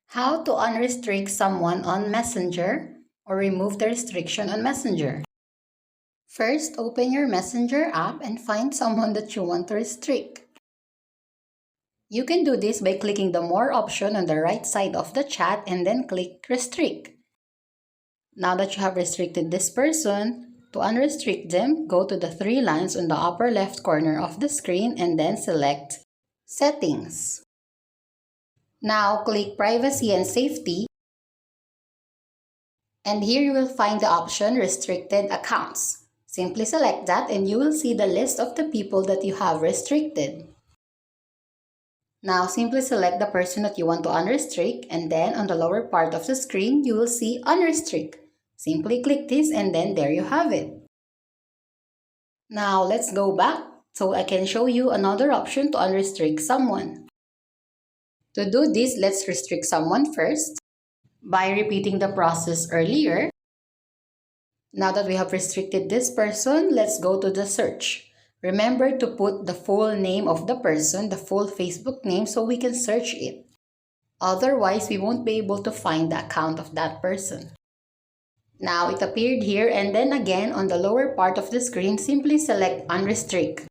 How to unrestrict someone on Messenger or remove the restriction on Messenger. First, open your Messenger app and find someone that you want to restrict. You can do this by clicking the More option on the right side of the chat and then click Restrict. Now that you have restricted this person, to unrestrict them, go to the three lines on the upper left corner of the screen and then select Settings. Now click Privacy and Safety, and here you will find the option Restricted Accounts. Simply select that and you will see the list of the people that you have restricted. Now simply select the person that you want to unrestrict, and then on the lower part of the screen you will see Unrestrict. Simply click this and then there you have it. Now let's go back so I can show you another option to unrestrict someone. To do this, let's restrict someone first by repeating the process earlier. Now that we have restricted this person, let's go to the search. Remember to put the full name of the person, the full Facebook name, so we can search it. Otherwise, we won't be able to find the account of that person. Now it appeared here, and then again on the lower part of the screen, simply select Unrestrict.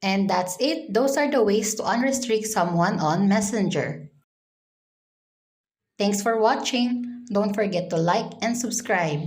And that's it. Those are the ways to unrestrict someone on Messenger. Thanks for watching. Don't forget to like and subscribe.